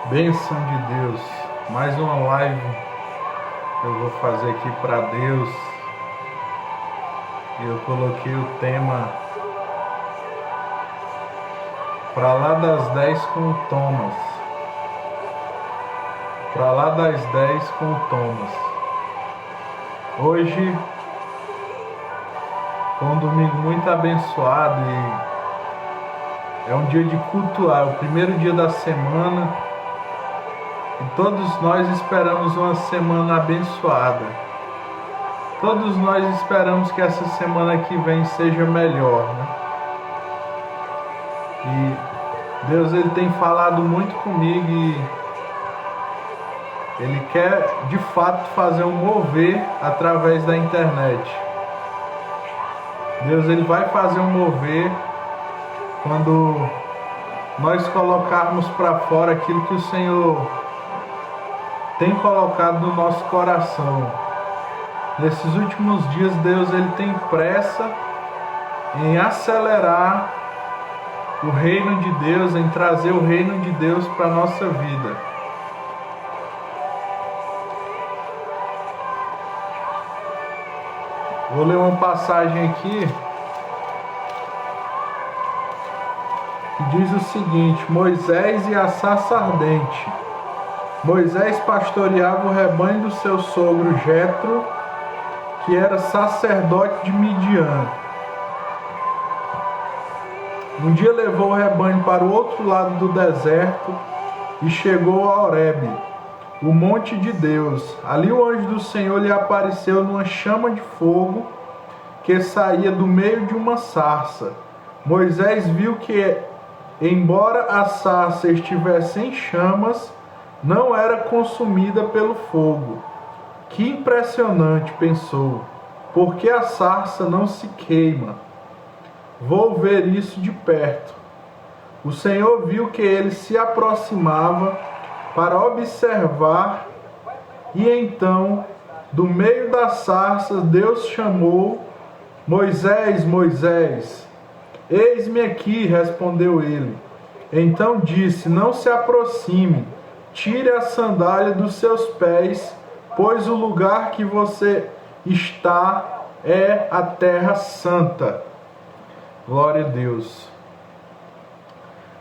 Bênção de Deus, mais uma live eu vou fazer aqui para Deus. E eu coloquei o tema para lá das 10 com o Thomas. Para lá das 10 com o Thomas. Hoje foi um domingo muito abençoado e é um dia de cultuar, é o primeiro dia da semana. E todos nós esperamos uma semana abençoada. Todos nós esperamos que essa semana que vem seja melhor, né? E Deus, Ele tem falado muito comigo e Ele quer de fato fazer um mover através da internet. Deus, Ele vai fazer um mover quando nós colocarmos para fora aquilo que o Senhor tem colocado no nosso coração. Nesses últimos dias, Deus, Ele tem pressa em acelerar o reino de Deus, em trazer o reino de Deus para a nossa vida. Vou ler uma passagem aqui que diz o seguinte: Moisés e a sarça ardente. Moisés pastoreava o rebanho do seu sogro Jetro, que era sacerdote de Midian. Um dia levou o rebanho para o outro lado do deserto e chegou a Horebe, o monte de Deus. Ali o anjo do Senhor lhe apareceu numa chama de fogo que saía do meio de uma sarça. Moisés viu que, embora a sarça estivesse em chamas, não era consumida pelo fogo. Que impressionante, pensou, porque a sarça não se queima. Vou ver isso de perto. O Senhor viu que ele se aproximava para observar, e então, do meio das sarças, Deus chamou: Moisés, Moisés. Eis-me aqui, respondeu ele. Então disse: não se aproxime, tire a sandália dos seus pés, pois o lugar que você está é a terra santa. Glória a Deus.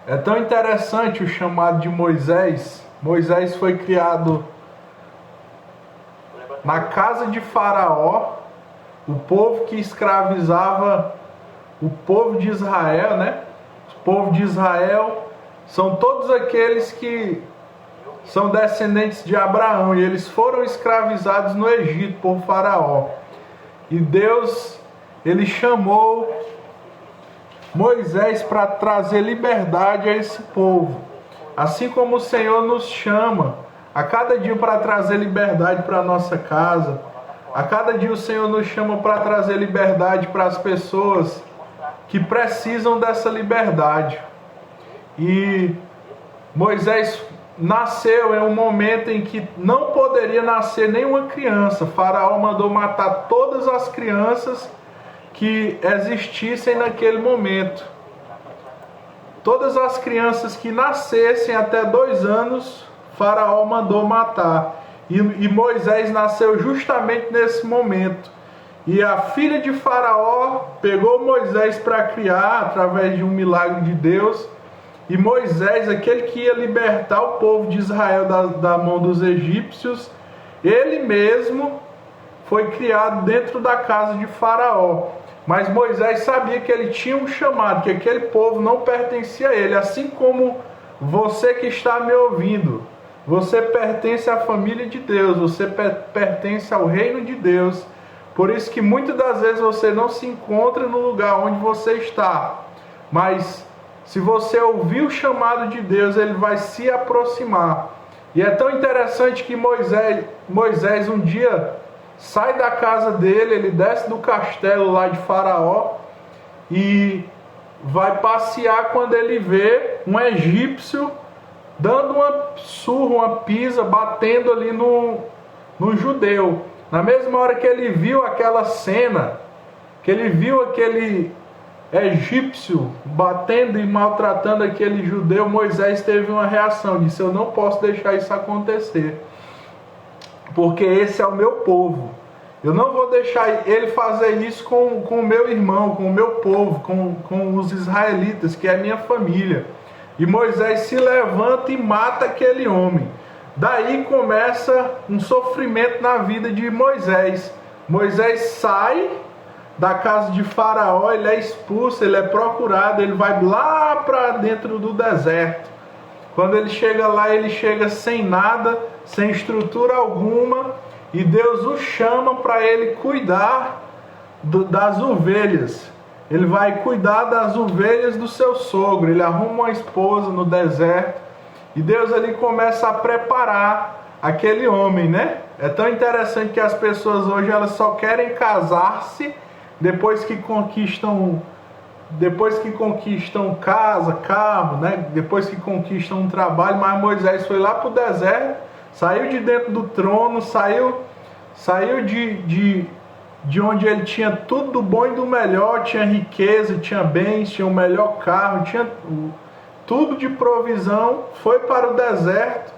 É tão interessante o chamado de Moisés. Moisés foi criado na casa de Faraó, o povo que escravizava o povo de Israel, né? O povo de Israel são todos aqueles que são descendentes de Abraão, e eles foram escravizados no Egito por Faraó. E Deus, Ele chamou Moisés para trazer liberdade a esse povo. Assim como o Senhor nos chama a cada dia para trazer liberdade para a nossa casa, a cada dia o Senhor nos chama para trazer liberdade para as pessoas que precisam dessa liberdade. E Moisés nasceu em um momento em que não poderia nascer nenhuma criança. Faraó mandou matar todas as crianças que existissem naquele momento. Todas as crianças que nascessem até 2 anos, Faraó mandou matar. E Moisés nasceu justamente nesse momento. E a filha de Faraó pegou Moisés para criar através de um milagre de Deus. E Moisés, aquele que ia libertar o povo de Israel da mão dos egípcios, ele mesmo foi criado dentro da casa de Faraó. Mas Moisés sabia que ele tinha um chamado, que aquele povo não pertencia a ele. Assim como você que está me ouvindo, você pertence à família de Deus, você pertence ao reino de Deus. Por isso que muitas das vezes você não se encontra no lugar onde você está. Mas se você ouvir o chamado de Deus, Ele vai se aproximar. E é tão interessante que Moisés um dia sai da casa dele, ele desce do castelo lá de Faraó e vai passear quando ele vê um egípcio dando uma surra, uma pisa, batendo ali no judeu. Na mesma hora que ele viu aquela cena, que ele viu egípcio batendo e maltratando aquele judeu, Moisés teve uma reação, disse: eu não posso deixar isso acontecer, porque esse é o meu povo. Eu não vou deixar ele fazer isso com o meu irmão, com o meu povo, com os israelitas, que é minha família. E Moisés se levanta e mata aquele homem. Daí começa um sofrimento na vida de Moisés. Moisés sai da casa de Faraó, ele é expulso, ele é procurado, ele vai lá para dentro do deserto. Quando ele chega lá, ele chega sem nada, sem estrutura alguma, e Deus o chama para ele cuidar das ovelhas. Ele vai cuidar das ovelhas do seu sogro. Ele arruma uma esposa no deserto, e Deus ali começa a preparar aquele homem, né? É tão interessante que as pessoas hoje elas só querem casar-se depois que conquistam casa, carro, né? Depois que conquistam um trabalho. Mas Moisés foi lá para o deserto, saiu de dentro do trono, saiu de onde ele tinha tudo do bom e do melhor, tinha riqueza, tinha bens, tinha o melhor carro, tinha tudo de provisão, foi para o deserto,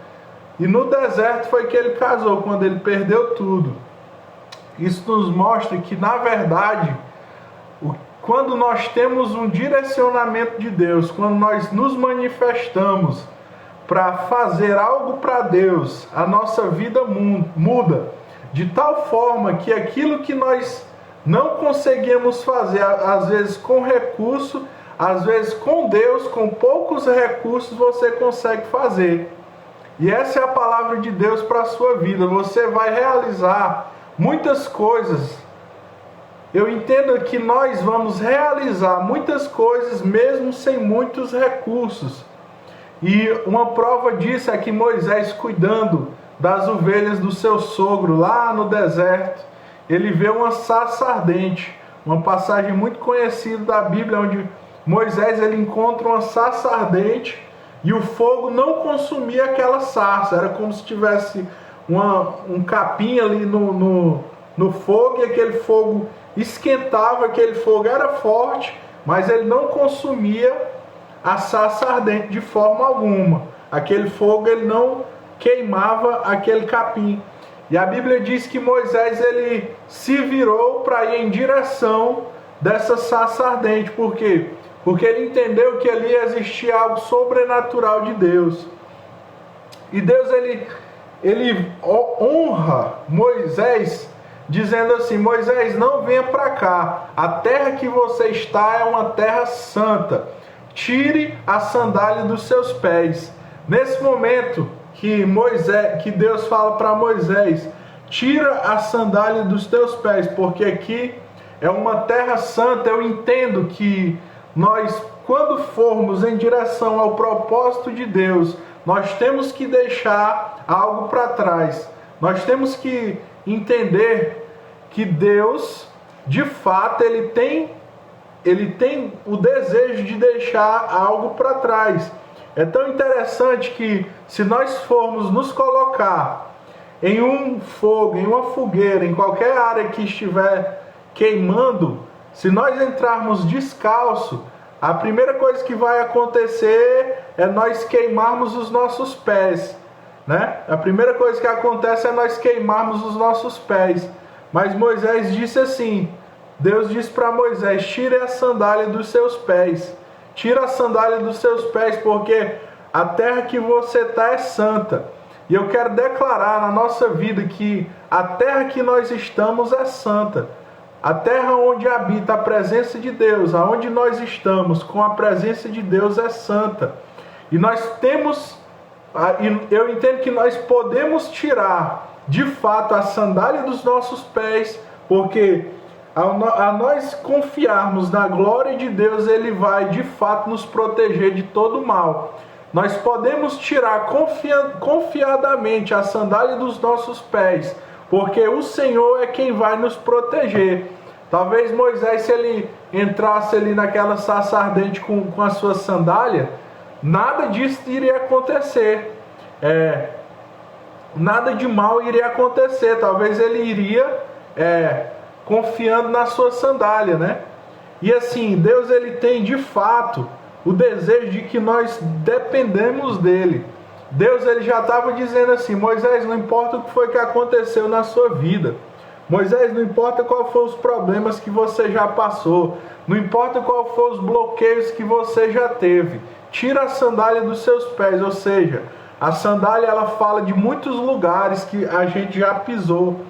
e no deserto foi que ele casou, quando ele perdeu tudo. Isso nos mostra que, na verdade, quando nós temos um direcionamento de Deus, quando nós nos manifestamos para fazer algo para Deus, a nossa vida muda, de tal forma que aquilo que nós não conseguimos fazer, às vezes com recurso, às vezes com Deus, com poucos recursos, você consegue fazer. E essa é a palavra de Deus para a sua vida. Você vai realizar muitas coisas. Eu entendo que nós vamos realizar muitas coisas mesmo sem muitos recursos. E uma prova disso é que Moisés, cuidando das ovelhas do seu sogro lá no deserto, ele vê uma sarça ardente, uma passagem muito conhecida da Bíblia, onde Moisés ele encontra uma sarça ardente e o fogo não consumia aquela sarça, era como se tivesse um capim ali no fogo, e aquele fogo esquentava, aquele fogo era forte, mas ele não consumia a sarça ardente de forma alguma. Aquele fogo ele não queimava aquele capim. E a Bíblia diz que Moisés ele se virou para ir em direção dessa sarça ardente. Por quê? Porque ele entendeu que ali existia algo sobrenatural de Deus. E Deus ele honra Moisés dizendo assim: Moisés, não venha para cá. A terra que você está é uma terra santa. Tire a sandália dos seus pés. Nesse momento que Deus fala para Moisés: tira a sandália dos teus pés, porque aqui é uma terra santa. Eu entendo que nós, quando formos em direção ao propósito de Deus, nós temos que deixar algo para trás. Nós temos que entender que Deus, de fato, ele tem o desejo de deixar algo para trás. É tão interessante que, se nós formos nos colocar em um fogo, em uma fogueira, em qualquer área que estiver queimando, se nós entrarmos descalço, a primeira coisa que vai acontecer é nós queimarmos os nossos pés, né? A primeira coisa que acontece é nós queimarmos os nossos pés. Mas Moisés disse assim, Deus disse para Moisés: tire a sandália dos seus pés. Tira a sandália dos seus pés, porque a terra que você está é santa. E eu quero declarar na nossa vida que a terra que nós estamos é santa. A terra onde habita a presença de Deus, aonde nós estamos com a presença de Deus, é santa. E nós temos, eu entendo que nós podemos tirar de fato a sandália dos nossos pés, porque a nós confiarmos na glória de Deus, Ele vai de fato nos proteger de todo mal. Nós podemos tirar confiadamente a sandália dos nossos pés, porque o Senhor é quem vai nos proteger. Talvez Moisés, se ele entrasse ali naquela sarça ardente com a sua sandália, nada disso iria acontecer. Nada de mal iria acontecer. Talvez ele iria confiando na sua sandália, né? E assim, Deus ele tem de fato o desejo de que nós dependemos dele. Deus ele já estava dizendo assim: Moisés, não importa o que foi que aconteceu na sua vida. Moisés, não importa qual foram os problemas que você já passou. Não importa qual foram os bloqueios que você já teve. Tira a sandália dos seus pés. Ou seja, a sandália ela fala de muitos lugares que a gente já pisou.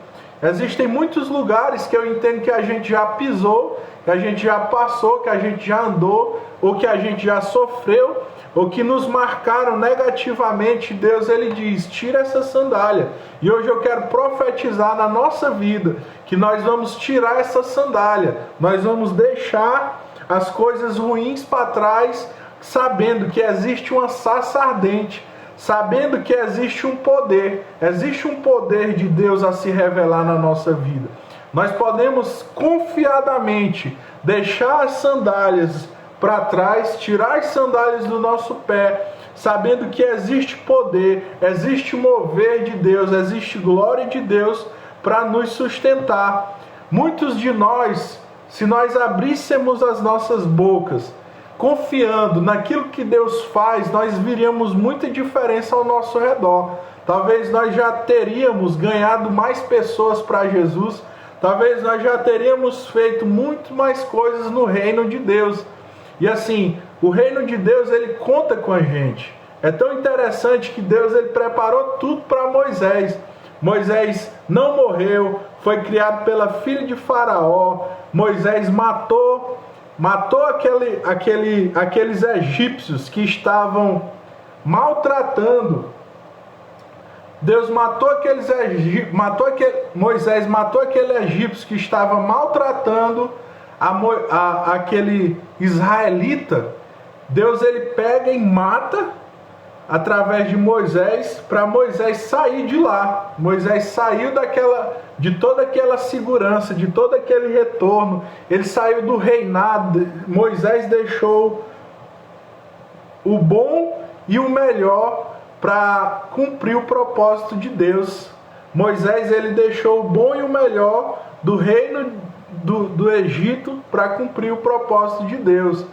Existem muitos lugares que eu entendo que a gente já pisou, que a gente já passou, que a gente já andou, ou que a gente já sofreu, ou que nos marcaram negativamente. Deus ele diz: tira essa sandália. E hoje eu quero profetizar na nossa vida que nós vamos tirar essa sandália. Nós vamos deixar as coisas ruins para trás, sabendo que existe uma sarça ardente, sabendo que existe um poder de Deus a se revelar na nossa vida. Nós podemos confiadamente deixar as sandálias para trás, tirar as sandálias do nosso pé, sabendo que existe poder, existe mover de Deus, existe glória de Deus para nos sustentar. Muitos de nós, se nós abríssemos as nossas bocas, confiando naquilo que Deus faz, nós veríamos muita diferença ao nosso redor. Talvez nós já teríamos ganhado mais pessoas para Jesus, talvez nós já teríamos feito muito mais coisas no reino de Deus. E assim, o reino de Deus ele conta com a gente. É tão interessante que Deus ele preparou tudo para Moisés. Moisés não morreu, foi criado pela filha de Faraó. Moisés matou aqueles egípcios que estavam maltratando. Moisés matou aquele egípcio que estava maltratando aquele israelita. Deus ele pega e mata através de Moisés, para Moisés sair de lá. Moisés saiu de toda aquela segurança, de todo aquele retorno. Ele saiu do reinado. Moisés deixou o bom e o melhor para cumprir o propósito de Deus. Moisés ele deixou o bom e o melhor do reino do Egito para cumprir o propósito de Deus.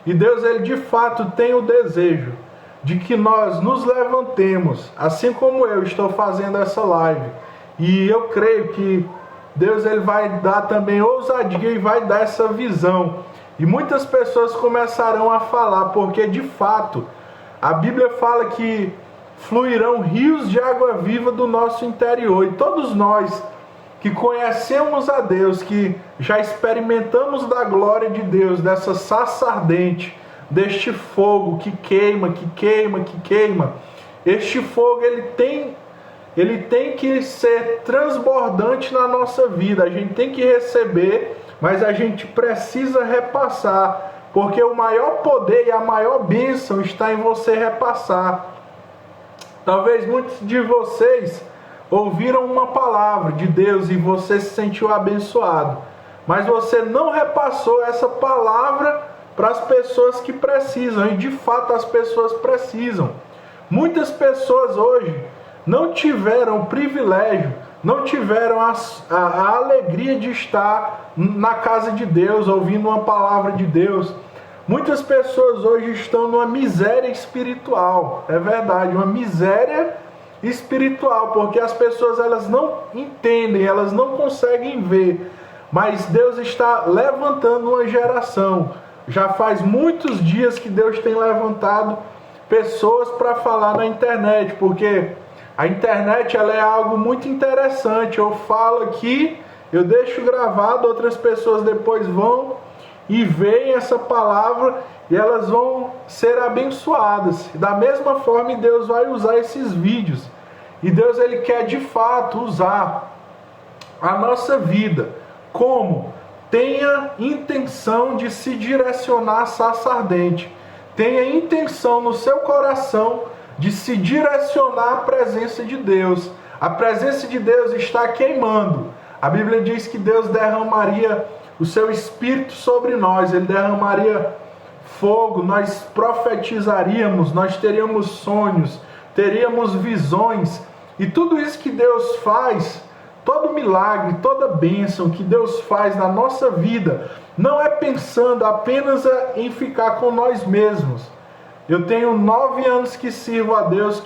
E Deus ele de fato tem o desejo de que nós nos levantemos, assim como eu estou fazendo essa live. E eu creio que Deus ele vai dar também ousadia e vai dar essa visão. E muitas pessoas começarão a falar, porque de fato a Bíblia fala que fluirão rios de água viva do nosso interior. E todos nós que conhecemos a Deus, que já experimentamos da glória de Deus, dessa sarça ardente, deste fogo que queima, que queima, que queima. Este fogo ele tem que ser transbordante na nossa vida. A gente tem que receber, mas a gente precisa repassar, porque o maior poder e a maior bênção está em você repassar. Talvez muitos de vocês ouviram uma palavra de Deus e você se sentiu abençoado, mas você não repassou essa palavra para as pessoas que precisam, e de fato as pessoas precisam. Muitas pessoas hoje não tiveram o privilégio, não tiveram a alegria de estar na casa de Deus, ouvindo uma palavra de Deus. Muitas pessoas hoje estão numa miséria espiritual, é verdade, uma miséria espiritual, porque as pessoas elas não entendem, elas não conseguem ver, mas Deus está levantando uma geração. Já faz muitos dias que Deus tem levantado pessoas para falar na internet, porque a internet ela é algo muito interessante. Eu falo aqui, eu deixo gravado, outras pessoas depois vão e veem essa palavra e elas vão ser abençoadas. Da mesma forma, Deus vai usar esses vídeos. E Deus ele quer de fato usar a nossa vida. Como? Tenha intenção de se direcionar à sarça ardente. Tenha intenção no seu coração de se direcionar à presença de Deus. A presença de Deus está queimando. A Bíblia diz que Deus derramaria o seu Espírito sobre nós. Ele derramaria fogo, nós profetizaríamos, nós teríamos sonhos, teríamos visões. E tudo isso que Deus faz todo milagre, toda bênção que Deus faz na nossa vida, não é pensando apenas em ficar com nós mesmos. Eu tenho 9 anos que sirvo a Deus,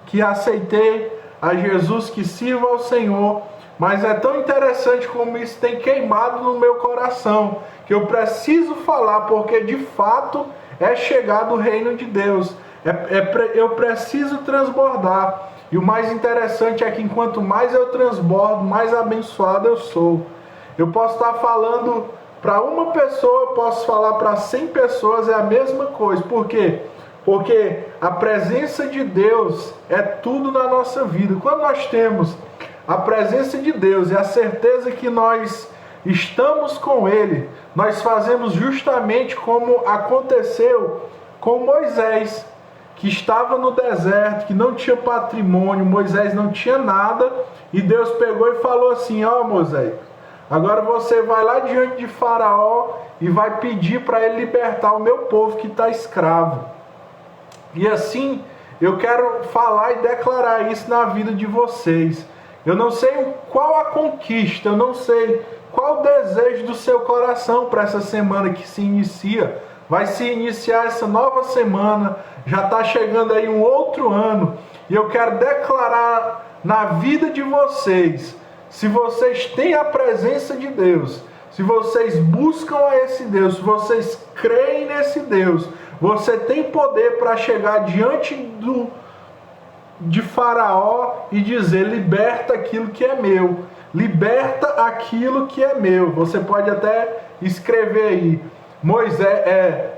que aceitei a Jesus, que sirvo ao Senhor, mas é tão interessante como isso tem queimado no meu coração, que eu preciso falar, porque de fato é chegado o reino de Deus. Eu preciso transbordar. E o mais interessante é que enquanto mais eu transbordo, mais abençoado eu sou. Eu posso estar falando para uma pessoa, eu posso falar para 100 pessoas, é a mesma coisa. Por quê? Porque a presença de Deus é tudo na nossa vida. Quando nós temos a presença de Deus e a certeza que nós estamos com Ele, nós fazemos justamente como aconteceu com Moisés, que estava no deserto, que não tinha patrimônio, Moisés não tinha nada, e Deus pegou e falou assim: ó Moisés, agora você vai lá diante de Faraó e vai pedir para ele libertar o meu povo que está escravo. E assim, eu quero falar e declarar isso na vida de vocês. Eu não sei qual a conquista, eu não sei qual o desejo do seu coração para essa semana que se inicia. Vai se iniciar essa nova semana, já está chegando aí um outro ano. E eu quero declarar na vida de vocês, se vocês têm a presença de Deus, se vocês buscam a esse Deus, se vocês creem nesse Deus, você tem poder para chegar diante de Faraó e dizer: liberta aquilo que é meu, liberta aquilo que é meu. Você pode até escrever aí: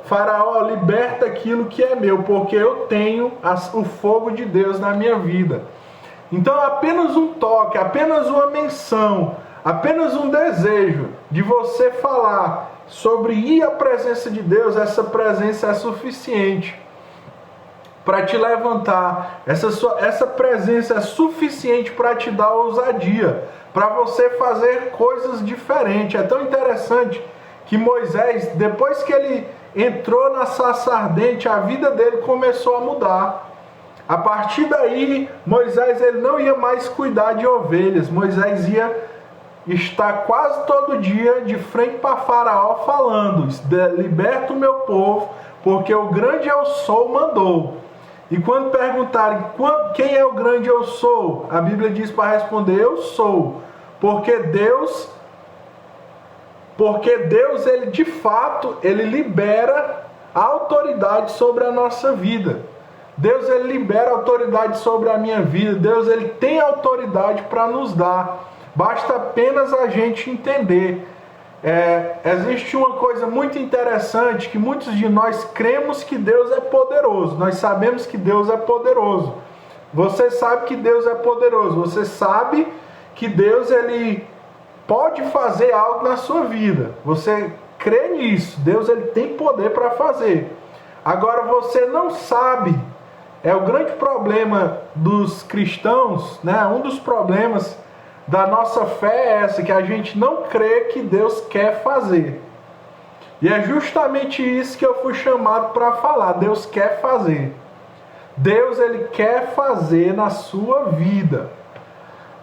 Faraó, liberta aquilo que é meu, porque eu tenho o fogo de Deus na minha vida. Então apenas um toque, apenas uma menção, apenas um desejo de você falar sobre ir à presença de Deus, essa presença é suficiente para te levantar. Essa presença é suficiente para te dar ousadia, para você fazer coisas diferentes. É tão interessante que Moisés, depois que ele entrou na sarça ardente, a vida dele começou a mudar. A partir daí, Moisés ele não ia mais cuidar de ovelhas. Moisés ia estar quase todo dia de frente para Faraó falando: liberta o meu povo, porque o grande eu sou mandou. E quando perguntarem quem é o grande eu sou, a Bíblia diz para responder: eu sou. Porque Deus, ele de fato, ele libera a autoridade sobre a nossa vida. Deus, ele libera a autoridade sobre a minha vida. Deus, ele tem autoridade para nos dar. Basta apenas a gente entender. Existe uma coisa muito interessante, que muitos de nós cremos que Deus é poderoso. Nós sabemos que Deus é poderoso. Você sabe que Deus é poderoso. Você sabe que Deus, ele pode fazer algo na sua vida. Você crê nisso. Deus, ele tem poder para fazer. Agora você não sabe. É o grande problema dos cristãos, né? Um dos problemas da nossa fé é essa, que a gente não crê que Deus quer fazer. E é justamente isso que eu fui chamado para falar. Deus quer fazer. Deus, ele quer fazer na sua vida.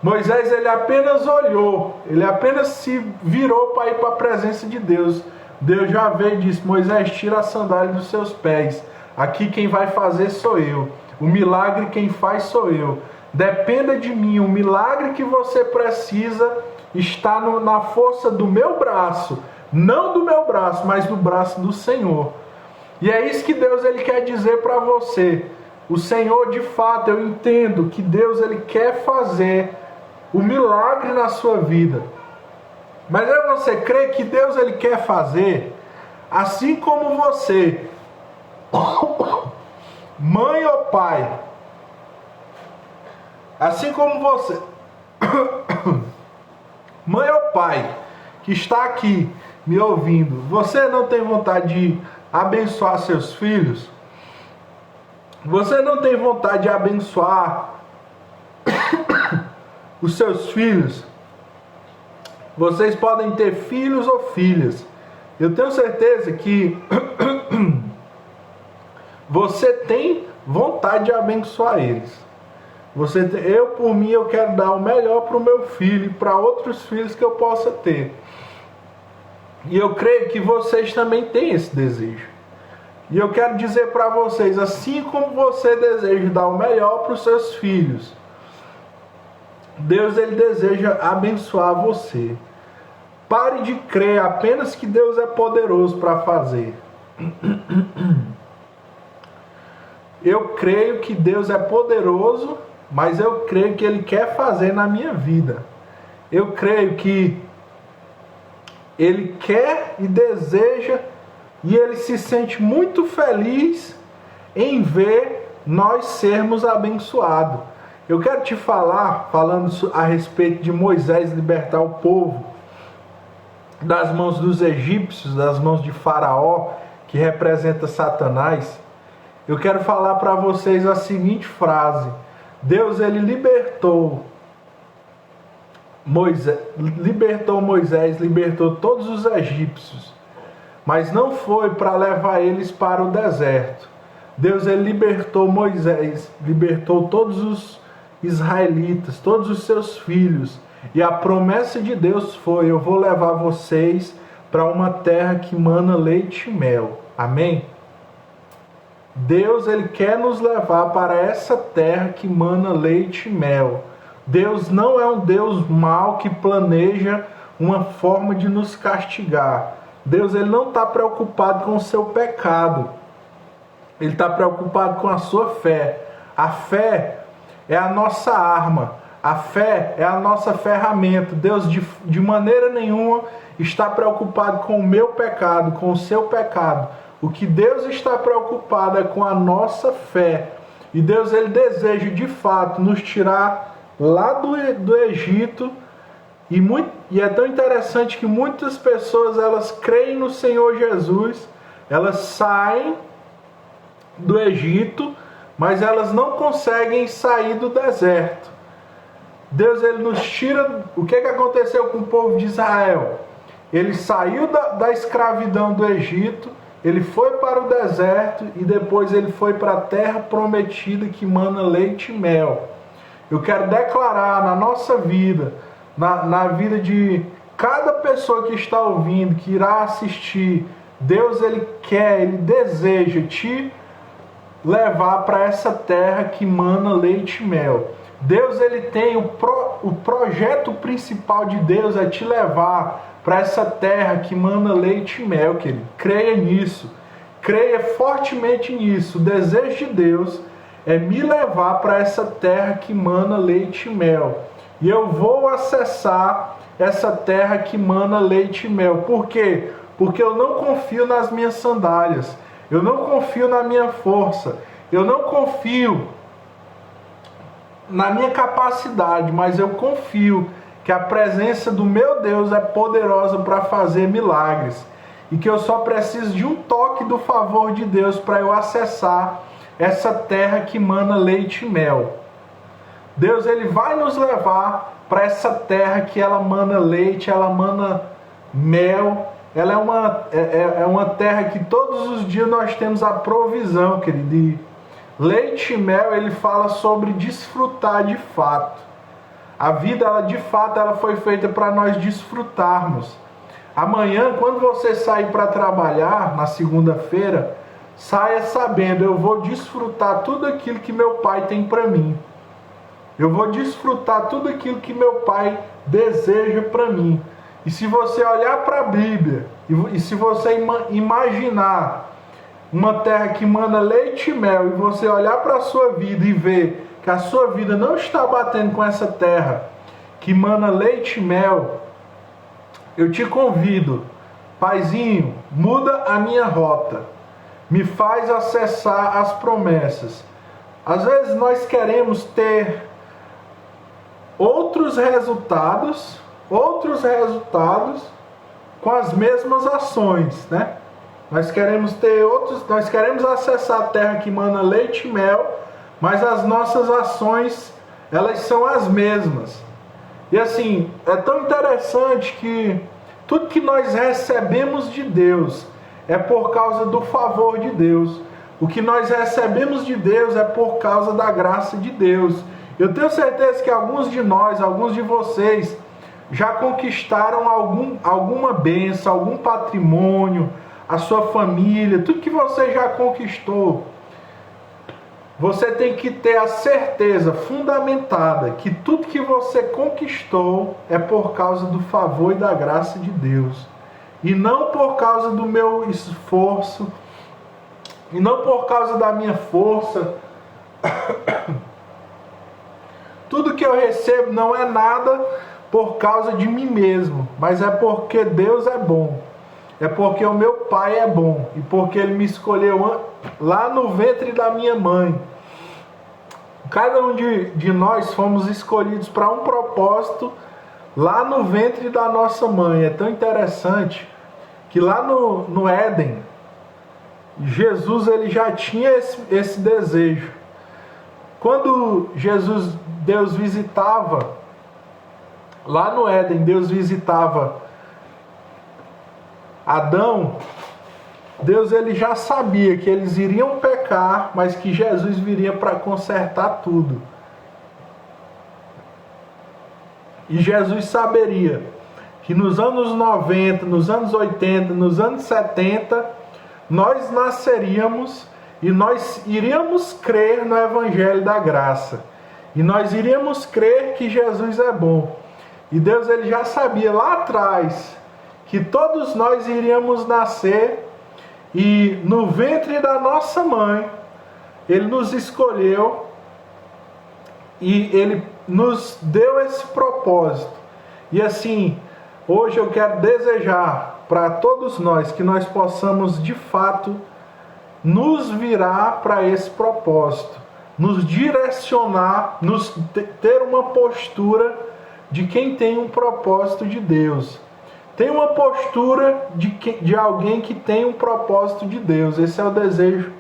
Moisés, ele apenas olhou, ele apenas se virou para ir para a presença de Deus. Deus já veio e disse: Moisés, tira a sandália dos seus pés. Aqui quem vai fazer sou eu. O milagre quem faz sou eu. Dependa de mim. O milagre que você precisa está na força do meu braço. Não do meu braço, mas do braço do Senhor. E é isso que Deus, ele quer dizer para você. O Senhor, de fato, eu entendo que Deus, ele quer fazer o milagre na sua vida. Mas aí você crê que Deus, ele quer fazer, assim como você, mãe ou pai, assim como você, mãe ou pai, que está aqui me ouvindo, você não tem vontade de abençoar seus filhos? Você não tem vontade de abençoar os seus filhos? Vocês podem ter filhos ou filhas. Eu tenho certeza que você tem vontade de abençoar eles. Eu, por mim, eu quero dar o melhor para o meu filho e para outros filhos que eu possa ter. E eu creio que vocês também têm esse desejo. E eu quero dizer para vocês, assim como você deseja dar o melhor para os seus filhos, Deus, ele deseja abençoar você. Pare de crer apenas que Deus é poderoso para fazer. Eu creio que Deus é poderoso, mas eu creio que Ele quer fazer na minha vida. Eu creio que Ele quer e deseja, e Ele se sente muito feliz em ver nós sermos abençoados. Eu quero te falando a respeito de Moisés libertar o povo das mãos dos egípcios, das mãos de Faraó, que representa Satanás. Eu quero falar para vocês a seguinte frase: Deus, ele libertou Moisés, libertou todos os egípcios, mas não foi para levar eles para o deserto. Deus, ele libertou Moisés, libertou todos os israelitas, todos os seus filhos, e a promessa de Deus foi: eu vou levar vocês para uma terra que mana leite e mel. Amém? Deus, ele quer nos levar para essa terra que mana leite e mel. Deus não é um Deus mau que planeja uma forma de nos castigar. Deus, ele não está preocupado com o seu pecado. Ele está preocupado com a sua fé. A fé é a nossa arma. A fé é a nossa ferramenta. Deus, de maneira nenhuma, está preocupado com o meu pecado, com o seu pecado. O que Deus está preocupado é com a nossa fé. E Deus, ele deseja, de fato, nos tirar lá do Egito. E é tão interessante que muitas pessoas, elas creem no Senhor Jesus, elas saem do Egito, mas elas não conseguem sair do deserto. Deus, ele nos tira. O que aconteceu com o povo de Israel? Ele saiu da escravidão do Egito, ele foi para o deserto e depois ele foi para a terra prometida que mana leite e mel. Eu quero declarar na nossa vida, na vida de cada pessoa que está ouvindo, que irá assistir, Deus, ele quer, ele deseja te levar para essa terra que mana leite e mel. Deus, ele tem o projeto principal de Deus é te levar para essa terra que mana leite e mel, querido. Creia nisso. Creia fortemente nisso. O desejo de Deus é me levar para essa terra que mana leite e mel. E eu vou acessar essa terra que mana leite e mel. Por quê? Porque eu não confio nas minhas sandálias. Eu não confio na minha força. Eu não confio na minha capacidade, mas eu confio que a presença do meu Deus é poderosa para fazer milagres. E que eu só preciso de um toque do favor de Deus para eu acessar essa terra que mana leite e mel. Deus, ele vai nos levar para essa terra que ela mana leite, ela mana mel. Ela é uma terra que todos os dias nós temos a provisão, querido. E leite e mel, ele fala sobre desfrutar de fato. A vida, ela de fato, ela foi feita para nós desfrutarmos. Amanhã, quando você sair para trabalhar, na segunda-feira, saia sabendo: eu vou desfrutar tudo aquilo que meu Pai tem para mim. Eu vou desfrutar tudo aquilo que meu Pai deseja para mim. E se você olhar para a Bíblia, e se você imaginar uma terra que mana leite e mel, e você olhar para a sua vida e ver que a sua vida não está batendo com essa terra que mana leite e mel, eu te convido, Paizinho, muda a minha rota, me faz acessar as promessas. Às vezes nós queremos ter outros resultados com as mesmas ações, né? Nós queremos acessar a terra que mana leite e mel, mas as nossas ações, elas são as mesmas. E assim, é tão interessante que tudo que nós recebemos de Deus é por causa do favor de Deus. O que nós recebemos de Deus é por causa da graça de Deus. Eu tenho certeza que alguns de nós, alguns de vocês, já conquistaram alguma bênção, algum patrimônio, a sua família, tudo que você já conquistou. Você tem que ter a certeza fundamentada que tudo que você conquistou é por causa do favor e da graça de Deus. E não por causa do meu esforço, e não por causa da minha força. Tudo que eu recebo não é nada por causa de mim mesmo, mas é porque Deus é bom. É porque o meu Pai é bom e porque Ele me escolheu lá no ventre da minha mãe. Cada um de nós fomos escolhidos para um propósito lá no ventre da nossa mãe. É tão interessante que lá no Éden, Jesus ele já tinha esse desejo. Quando Deus visitava, lá no Éden, Deus visitava Adão, Deus ele já sabia que eles iriam pecar, mas que Jesus viria para consertar tudo. E Jesus saberia que nos anos 90, nos anos 80, nos anos 70, nós nasceríamos e nós iríamos crer no Evangelho da Graça. E nós iríamos crer que Jesus é bom. E Deus ele já sabia lá atrás que todos nós iríamos nascer e no ventre da nossa mãe Ele nos escolheu e Ele nos deu esse propósito. E assim, hoje eu quero desejar para todos nós que nós possamos de fato nos virar para esse propósito, nos direcionar, ter uma postura de quem tem um propósito de Deus. Tem uma postura de alguém que tem um propósito de Deus. Esse é o desejo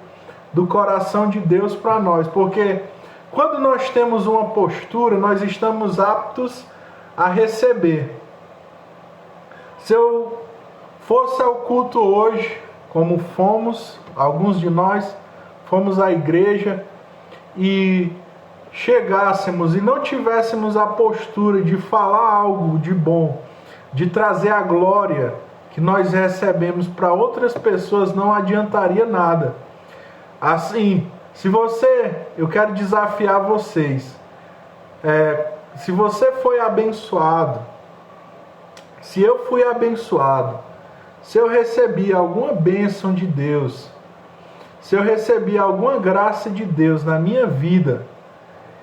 do coração de Deus para nós. Porque quando nós temos uma postura, nós estamos aptos a receber. Se eu fosse ao culto hoje, como fomos, alguns de nós fomos à igreja e chegássemos e não tivéssemos a postura de falar algo de bom, de trazer a glória que nós recebemos para outras pessoas, não adiantaria nada. Assim, eu quero desafiar vocês, se você foi abençoado, se eu fui abençoado, se eu recebi alguma bênção de Deus, se eu recebi alguma graça de Deus na minha vida,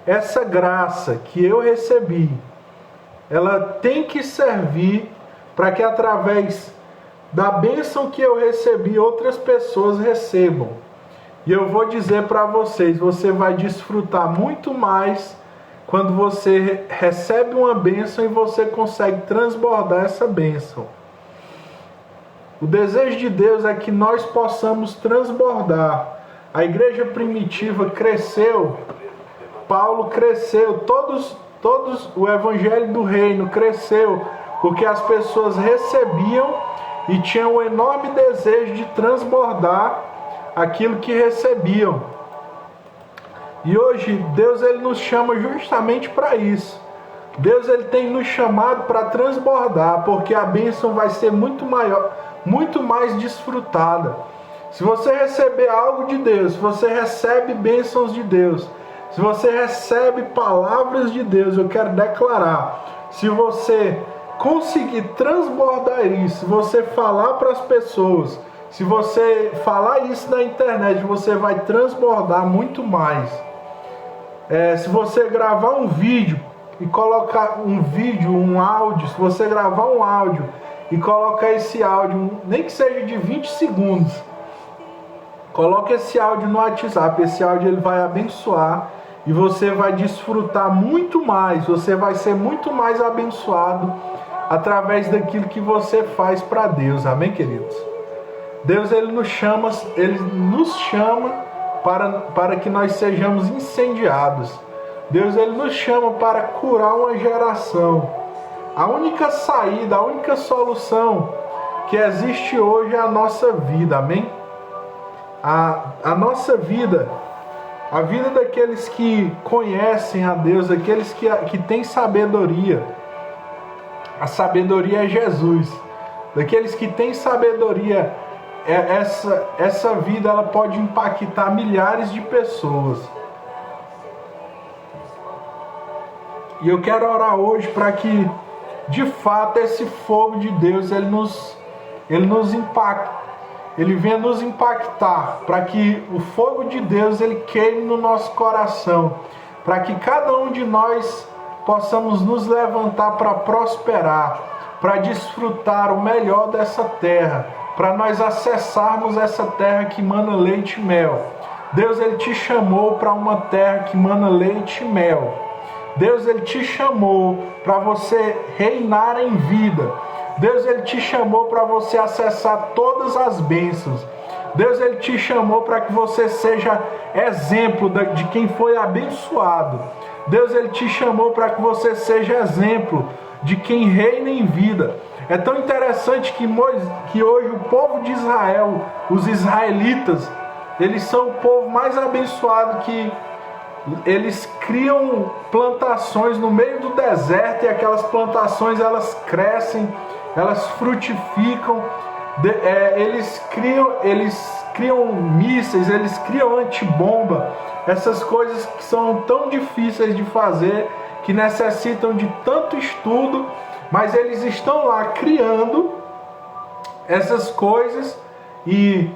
essa graça que eu recebi, ela tem que servir para que através da bênção que eu recebi, outras pessoas recebam. E eu vou dizer para vocês, você vai desfrutar muito mais quando você recebe uma bênção e você consegue transbordar essa bênção. O desejo de Deus é que nós possamos transbordar. A igreja primitiva cresceu, Paulo cresceu, todos o evangelho do reino cresceu, porque as pessoas recebiam e tinham um enorme desejo de transbordar aquilo que recebiam. E hoje Deus ele nos chama justamente para isso. Deus ele tem nos chamado para transbordar, porque a bênção vai ser muito maior, muito mais desfrutada. Se você receber algo de Deus, se você recebe bênçãos de Deus, se você recebe palavras de Deus, eu quero declarar, se você conseguir transbordar isso, se você falar para as pessoas, se você falar isso na internet, você vai transbordar muito mais. Se você gravar um vídeo e colocar um áudio, se você gravar um áudio e colocar esse áudio, nem que seja de 20 segundos, coloque esse áudio no WhatsApp, esse áudio ele vai abençoar e você vai desfrutar muito mais, você vai ser muito mais abençoado através daquilo que você faz para Deus, amém, queridos? Deus ele nos chama para que nós sejamos incendiados. Deus ele nos chama para curar uma geração. A única saída, a única solução que existe hoje é a nossa vida, amém? A nossa vida, a vida daqueles que conhecem a Deus, daqueles que têm sabedoria. A sabedoria é Jesus. Daqueles que têm sabedoria, essa vida ela pode impactar milhares de pessoas. E eu quero orar hoje para que, de fato, esse fogo de Deus ele nos impacte. Ele venha nos impactar, para que o fogo de Deus ele queime no nosso coração, para que cada um de nós possamos nos levantar para prosperar, para desfrutar o melhor dessa terra, para nós acessarmos essa terra que mana leite e mel. Deus ele te chamou para uma terra que mana leite e mel. Deus ele te chamou para você reinar em vida. Deus ele te chamou para você acessar todas as bênçãos. Deus ele te chamou para que você seja exemplo de quem foi abençoado. Deus ele te chamou para que você seja exemplo de quem reina em vida. É tão interessante que hoje o povo de Israel, os israelitas, eles são o povo mais abençoado, que eles criam plantações no meio do deserto, e aquelas plantações elas crescem, elas frutificam, eles criam mísseis, eles criam antibomba, essas coisas que são tão difíceis de fazer, que necessitam de tanto estudo, mas eles estão lá criando essas coisas, e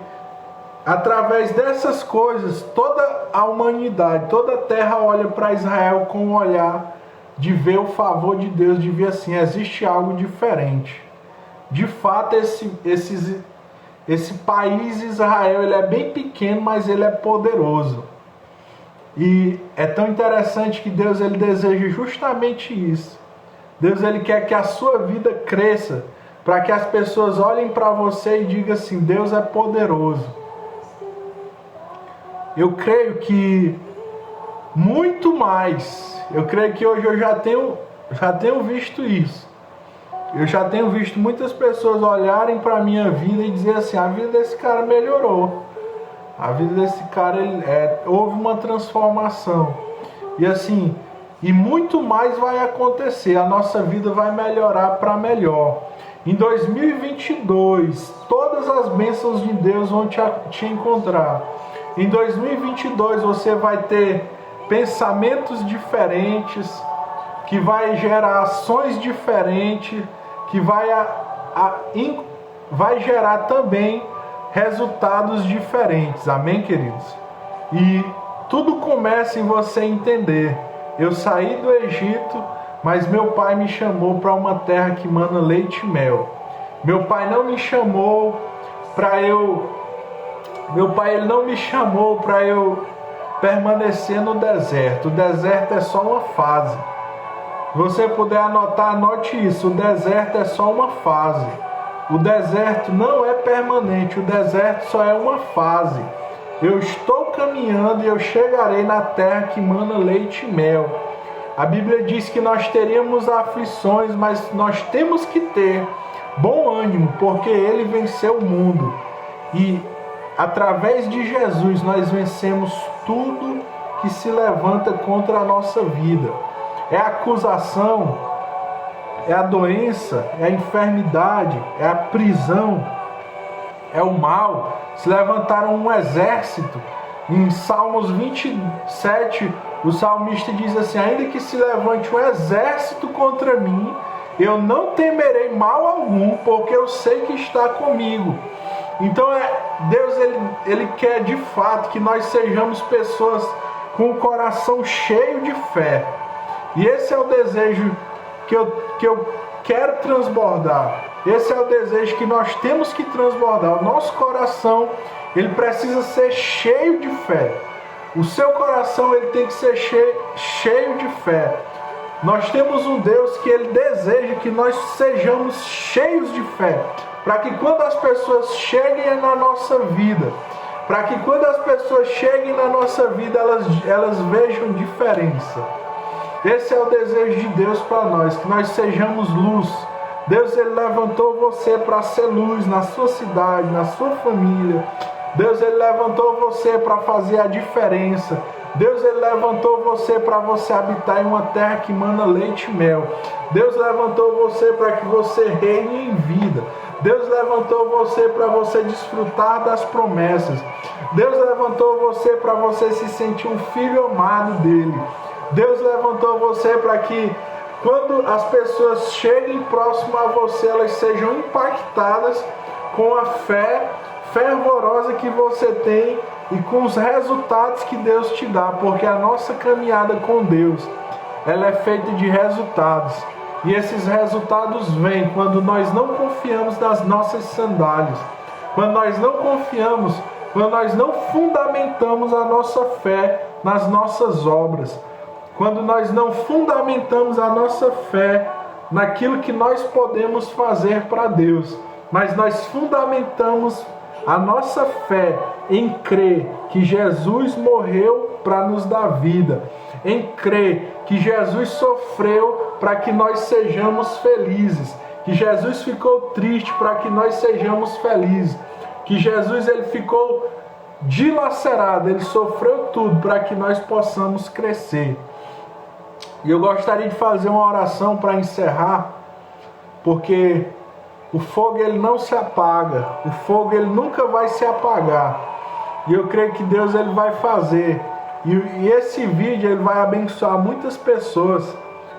através dessas coisas toda a humanidade, toda a terra olha para Israel com um olhar de ver o favor de Deus, de ver assim, existe algo diferente. De fato, esse país Israel, ele é bem pequeno, mas ele é poderoso. E é tão interessante que Deus ele deseja justamente isso. Deus ele quer que a sua vida cresça, para que as pessoas olhem para você e digam assim, Deus é poderoso. Eu creio que muito mais, eu creio que hoje eu já tenho visto isso. Eu já tenho visto muitas pessoas olharem para a minha vida e dizer assim, a vida desse cara melhorou. A vida desse cara, houve uma transformação. E assim, e muito mais vai acontecer. A nossa vida vai melhorar para melhor. Em 2022, todas as bênçãos de Deus vão te encontrar. Em 2022, você vai ter pensamentos diferentes, que vai gerar ações diferentes, que vai gerar também resultados diferentes. Amém, queridos? E tudo começa em você entender. Eu saí do Egito, mas meu pai me chamou para uma terra que mana leite e mel. Meu pai não me chamou para eu... Meu pai ele não me chamou para eu permanecer no deserto. O deserto é só uma fase. Se você puder anotar, anote isso. O deserto é só uma fase. O deserto não é permanente. O deserto só é uma fase. Eu estou caminhando e eu chegarei na terra que mana leite e mel. A Bíblia diz que nós teríamos aflições, mas nós temos que ter bom ânimo, porque Ele venceu o mundo. E através de Jesus nós vencemos tudo que se levanta contra a nossa vida. É a acusação, é a doença, é a enfermidade, é a prisão, é o mal. Se levantaram um exército. Em Salmos 27, o salmista diz assim, ainda que se levante um exército contra mim, eu não temerei mal algum, porque eu sei que está comigo. Então Deus ele quer de fato que nós sejamos pessoas com o coração cheio de fé. E esse é o desejo que eu quero transbordar. Esse é o desejo que nós temos que transbordar. O nosso coração, ele precisa ser cheio de fé. O seu coração, ele tem que ser cheio de fé. Nós temos um Deus que ele deseja que nós sejamos cheios de fé. Para que quando as pessoas cheguem na nossa vida, elas vejam diferença. Esse é o desejo de Deus para nós, que nós sejamos luz. Deus ele levantou você para ser luz na sua cidade, na sua família. Deus ele levantou você para fazer a diferença. Deus ele levantou você para você habitar em uma terra que mana leite e mel. Deus levantou você para que você reine em vida. Deus levantou você para você desfrutar das promessas. Deus levantou você para você se sentir um filho amado dele. Deus levantou você para que quando as pessoas cheguem próximo a você, elas sejam impactadas com a fé fervorosa que você tem e com os resultados que Deus te dá, porque a nossa caminhada com Deus, ela é feita de resultados. E esses resultados vêm quando nós não confiamos nas nossas sandálias, quando nós não confiamos, quando nós não fundamentamos a nossa fé nas nossas obras, quando nós não fundamentamos a nossa fé naquilo que nós podemos fazer para Deus, mas nós fundamentamos a nossa fé em crer que Jesus morreu para nos dar vida, em crer que Jesus sofreu para que nós sejamos felizes, que Jesus ficou triste para que nós sejamos felizes, que Jesus ele ficou dilacerado, ele sofreu tudo para que nós possamos crescer. E eu gostaria de fazer uma oração para encerrar, porque o fogo ele não se apaga, o fogo ele nunca vai se apagar. E eu creio que Deus ele vai fazer. E esse vídeo ele vai abençoar muitas pessoas.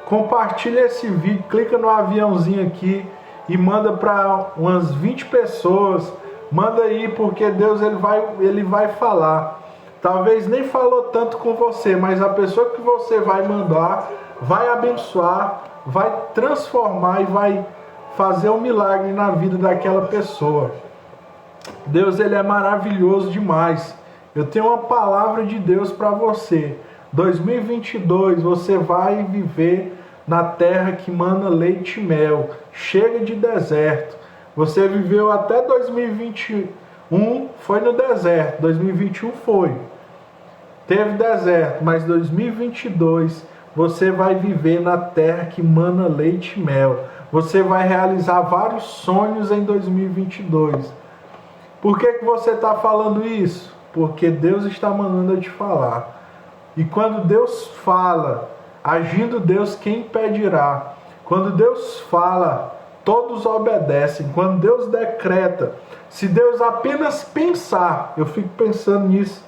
Compartilha esse vídeo, clica no aviãozinho aqui e manda para umas 20 pessoas. Manda aí, porque Deus ele vai falar. Talvez nem falou tanto com você, mas a pessoa que você vai mandar vai abençoar, vai transformar e vai fazer um milagre na vida daquela pessoa. Deus ele é maravilhoso demais. Eu tenho uma palavra de Deus para você. 2022 você vai viver na terra que mana leite e mel. Chega de deserto. Você viveu até 2021, foi no deserto. 2021 foi. Teve deserto, mas 2022 você vai viver na terra que mana leite e mel. Você vai realizar vários sonhos em 2022. Por que você está falando isso? Porque Deus está mandando eu te falar. E quando Deus fala, agindo Deus, quem impedirá? Quando Deus fala, todos obedecem. Quando Deus decreta, se Deus apenas pensar, eu fico pensando nisso.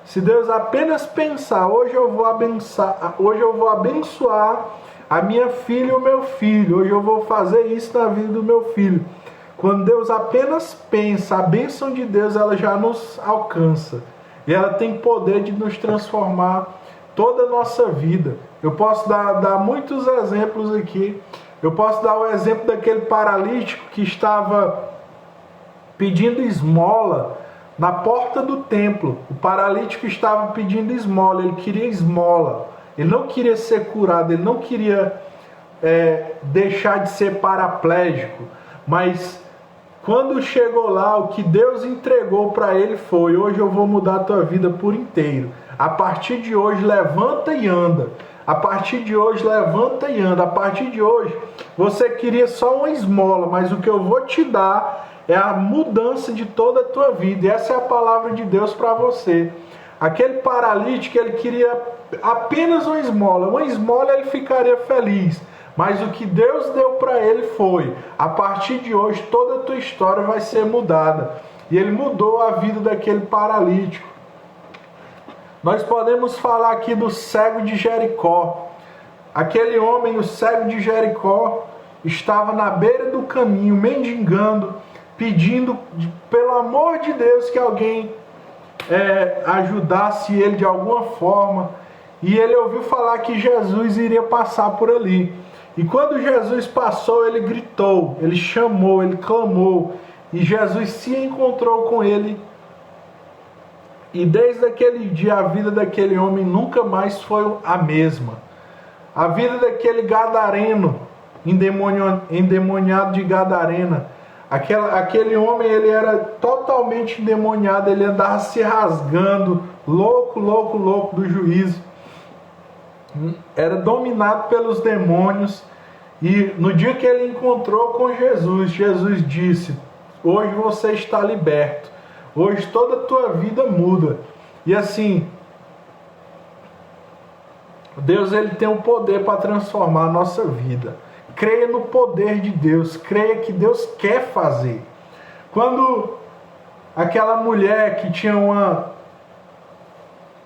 Se Deus apenas pensar, hoje eu vou abençoar a minha filha e o meu filho, hoje eu vou fazer isso na vida do meu filho. Quando Deus apenas pensa, a bênção de Deus ela já nos alcança. E ela tem poder de nos transformar toda a nossa vida. Eu posso dar muitos exemplos aqui. Eu posso dar o exemplo daquele paralítico que estava pedindo esmola na porta do templo. O paralítico estava pedindo esmola, ele queria esmola. Ele não queria ser curado, ele não queria deixar de ser paraplégico. Mas quando chegou lá, o que Deus entregou para ele foi: hoje eu vou mudar a tua vida por inteiro. A partir de hoje, levanta e anda. A partir de hoje, levanta e anda. A partir de hoje, você queria só uma esmola, mas o que eu vou te dar é a mudança de toda a tua vida. E essa é a palavra de Deus para você. Aquele paralítico, ele queria apenas uma esmola. Uma esmola ele ficaria feliz. Mas o que Deus deu para ele foi: a partir de hoje toda a tua história vai ser mudada. E ele mudou a vida daquele paralítico. Nós podemos falar aqui do cego de Jericó. Aquele homem, o cego de Jericó, estava na beira do caminho, mendigando, pedindo, pelo amor de Deus, que alguém ajudasse ele de alguma forma. E ele ouviu falar que Jesus iria passar por ali. E quando Jesus passou, ele gritou, ele chamou, ele clamou. E Jesus se encontrou com ele. E desde aquele dia, a vida daquele homem nunca mais foi a mesma. A vida daquele gadareno, endemoniado de Gadarena. Aquele homem, ele era totalmente endemoniado, ele andava se rasgando, louco do juízo. Era dominado pelos demônios. E no dia que ele encontrou com Jesus, Jesus disse: hoje você está liberto. Hoje toda a tua vida muda. E assim, Deus, ele tem o poder para transformar a nossa vida. Creia no poder de Deus, creia que Deus quer fazer. Quando aquela mulher que tinha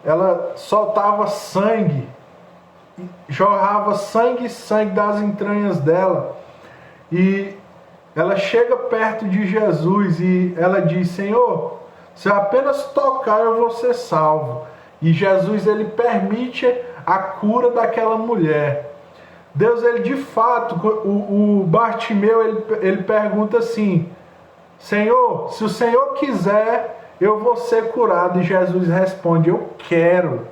ela soltava sangue, jorrava sangue e sangue das entranhas dela, e ela chega perto de Jesus e ela diz: Senhor, se eu apenas tocar eu vou ser salvo. E Jesus, ele permite a cura daquela mulher. Deus, ele de fato, o Bartimeu, ele pergunta assim: Senhor, se o Senhor quiser, eu vou ser curado. E Jesus responde: eu quero.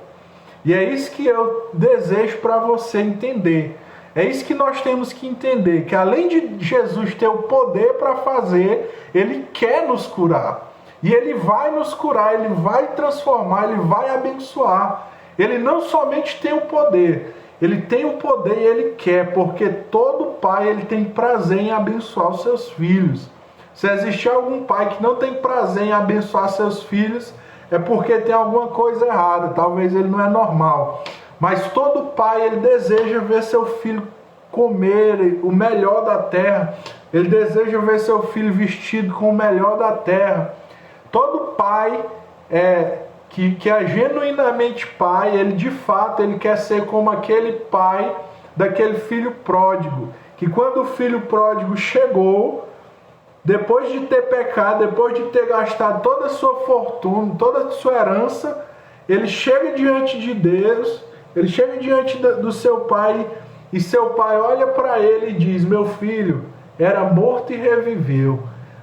E é isso que eu desejo para você entender. É isso que nós temos que entender, que além de Jesus ter o poder para fazer, ele quer nos curar. E ele vai nos curar, ele vai transformar, ele vai abençoar. Ele não somente tem o poder, ele tem o poder e ele quer, porque todo pai ele tem prazer em abençoar os seus filhos. Se existir algum pai que não tem prazer em abençoar seus filhos, é porque tem alguma coisa errada, talvez ele não é normal. Mas todo pai ele deseja ver seu filho comer o melhor da terra, ele deseja ver seu filho vestido com o melhor da terra. Todo pai que é genuinamente pai, ele de fato ele quer ser como aquele pai daquele filho pródigo, que quando o filho pródigo chegou, depois de ter pecado, depois de ter gastado toda a sua fortuna, toda a sua herança, ele chega diante de Deus, ele chega diante do seu pai, e seu pai olha para ele e diz: meu filho era morto e reviveu,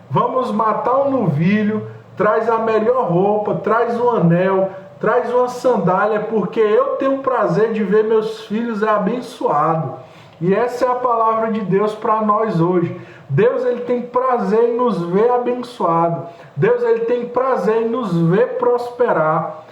vamos matar um novilho, traz a melhor roupa, traz um anel, traz uma sandália, porque eu tenho o prazer de ver meus filhos abençoados. E essa é a palavra de Deus para nós hoje. Deus ele tem prazer em nos ver abençoados. Deus ele tem prazer em nos ver prosperar.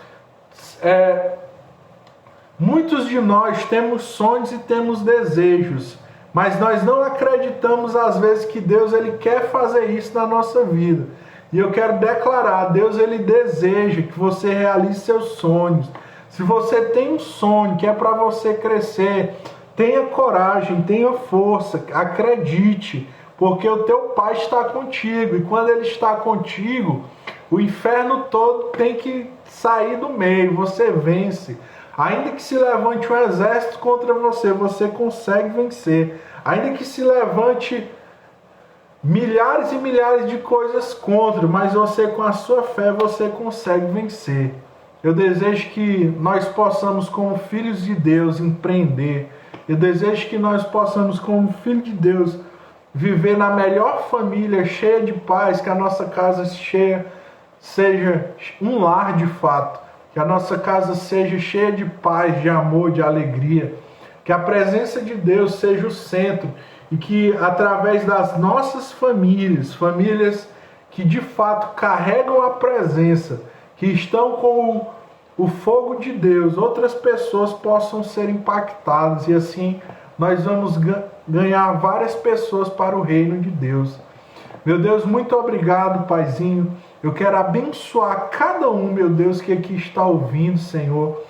Muitos de nós temos sonhos e temos desejos, mas nós não acreditamos às vezes que Deus ele quer fazer isso na nossa vida. E eu quero declarar: Deus ele deseja que você realize seus sonhos. Se você tem um sonho que é para você crescer, tenha coragem, tenha força, acredite, porque o teu Pai está contigo. E quando ele está contigo, o inferno todo tem que sair do meio, você vence. Ainda que se levante um exército contra você, você consegue vencer. Ainda que se levante milhares e milhares de coisas contra, mas você com a sua fé, você consegue vencer. Eu desejo que nós possamos, como filhos de Deus, empreender. Eu desejo que nós possamos, como filho de Deus, viver na melhor família, cheia de paz, que a nossa casa seja um lar de fato, que a nossa casa seja cheia de paz, de amor, de alegria, que a presença de Deus seja o centro e que através das nossas famílias que de fato carregam a presença, que estão com o fogo de Deus, outras pessoas possam ser impactadas e assim nós vamos ganhar várias pessoas para o reino de Deus. Meu Deus, muito obrigado, Paizinho. Eu quero abençoar cada um, meu Deus, que aqui está ouvindo, Senhor.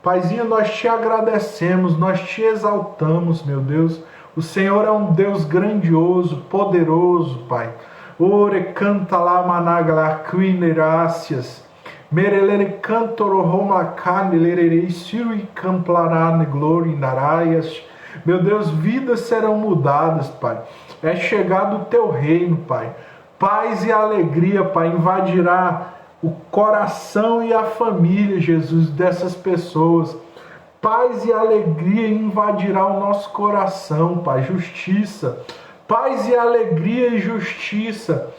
Paizinho, nós te agradecemos, nós te exaltamos, meu Deus. O Senhor é um Deus grandioso, poderoso, Pai. Ore canta lá managla quineracias. Merelere cantoro roma cane lererei siri camplarane glory naraias. Meu Deus, vidas serão mudadas, Pai. É chegado o teu reino, Pai. Paz e alegria, Pai, invadirá o coração e a família, Jesus, dessas pessoas. Paz e alegria invadirá o nosso coração, Pai. Justiça. Paz e alegria e justiça.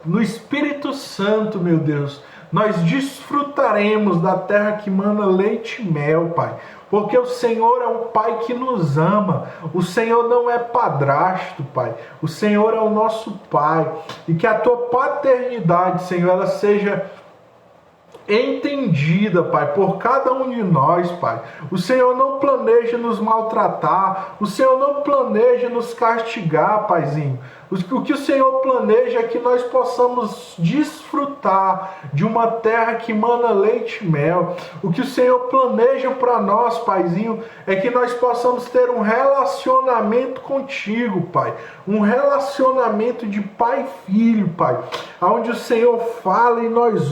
No Espírito Santo, meu Deus, nós desfrutaremos da terra que mana leite e mel, Pai. Porque o Senhor é um Pai que nos ama. O Senhor não é padrasto, Pai. O Senhor é o nosso Pai. E que a tua paternidade, Senhor, ela seja entendida, Pai, por cada um de nós, Pai. O Senhor não planeja nos maltratar. O Senhor não planeja nos castigar, Paizinho. O que o Senhor planeja é que nós possamos desfrutar de uma terra que mana leite e mel. O que o Senhor planeja para nós, Paizinho, é que nós possamos ter um relacionamento contigo, Pai. Um relacionamento de pai e filho, Pai. Onde o Senhor fala e nós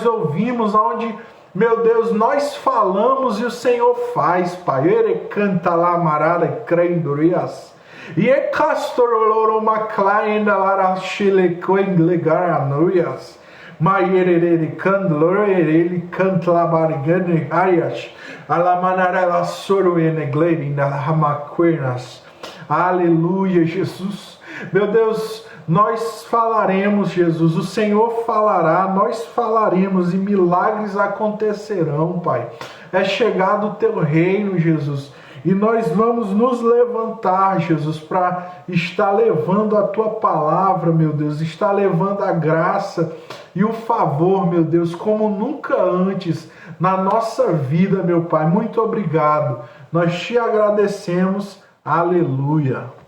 ouvimos, onde, meu Deus, nós falamos e o Senhor faz, Pai. Ele canta lá, marada, crendurias. E é castoroloro maclaina lara chile coinglegaranurias. Maierere candlore ele cantla bargane arias. Alamanarela soro eneglere na ramaquenas. Aleluia, Jesus. Meu Deus, nós falaremos, Jesus. O Senhor falará, nós falaremos e milagres acontecerão, Pai. É chegado o teu reino, Jesus. E nós vamos nos levantar, Jesus, para estar levando a tua palavra, meu Deus, estar levando a graça e o favor, meu Deus, como nunca antes na nossa vida, meu Pai. Muito obrigado. Nós te agradecemos. Aleluia.